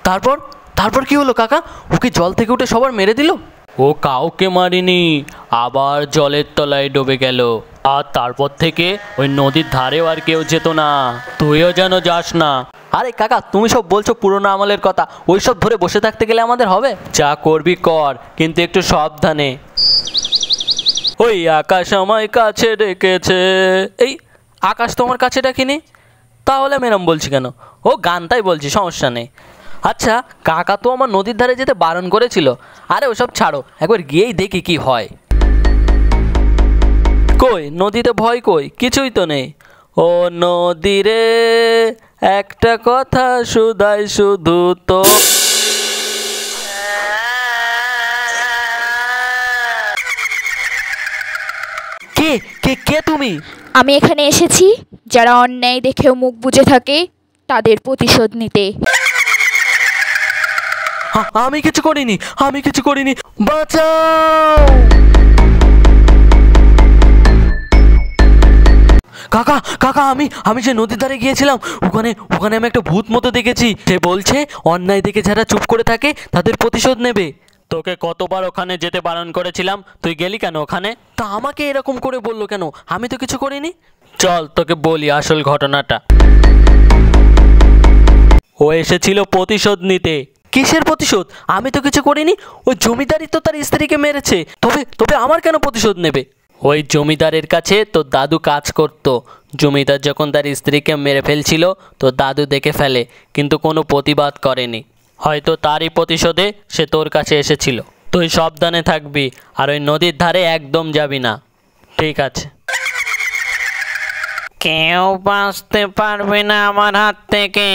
তারপর তারপর কি হলো কাকা? ওকে জল থেকে উঠে সবার মেরে দিল? ও কাউকে মারিনি, আবার জলের তলায় ডুবে গেল। আর তারপর থেকে ওই নদীর ধারেও আর কেউ যেত না। তুইও যেন যাস না। আরে কাকা, তুমি সব বলছো পুরোনো আমলের কথা, ওই সব ধরে বসে থাকতে গেলে আমাদের হবে? যা করবি কর, কিন্তু একটু সাবধানে। ওই আকাশ আমায় কাছে ডেকেছে। এই আকাশ তোমার কাছে ডাকিনি, তাহলে আমি এরম বলছি কেন? ও গানটাই বলছি, সমস্যা নেই। আচ্ছা, কাকা তো আমার নদীর ধারে যেতে বারণ করেছিল। আরে ওসব ছাড়ো, একবার গিয়েই দেখি কি হয়। কই নদীতে ভয় কই? কিছুই তো নেই। ও নদী রে, একটা কথা শুধাই শুধু তো। কে কে কে তুমি? আমি এখানে এসেছি যারা অন্যায় দেখেও মুখ বুজে থাকে তাদের প্রতিশোধ নিতে। আমি কিছু করিনি, আমি কিছু করিনি, বাঁচাও। কাকা কাকা, আমি যে নদীর ধারে গিয়েছিলাম, ওখানে ওখানে আমি একটা ভূত মতো দেখেছি। সে বলছে অন্যায় দেখে যারা চুপ করে থাকে তাদের প্রতিশোধ নেবে। তোকে কতবার ওখানে যেতে বারণ করেছিলাম, তুই গেলি কেন ওখানে? তা আমাকে এরকম করে বললো কেন? আমি তো কিছু করিনি। চল তোকে বলি আসল ঘটনাটা। ও এসেছিল প্রতিশোধ নিতে। কিসের প্রতিশোধ? আমি তো কিছু করিনি। ওই জমিদারই তো তার স্ত্রীকে মেরেছে। তবে তবে আমার কেন প্রতিশোধ নেবে? ওই জমিদারের কাছে তোর দাদু কাজ করতো। জমিদার যখন তার স্ত্রীকে মেরে ফেলছিল, তো দাদু দেখে ফেলে, কিন্তু কোনো প্রতিবাদ করেনি। হয়তো তারই প্রতিশোধে সে তোর কাছে এসেছিল। তুই সাবধানে থাকবি, আর ওই নদীর ধারে একদম যাবি না, ঠিক আছে? কেউ বাঁচতে পারবে না আমার হাত থেকে।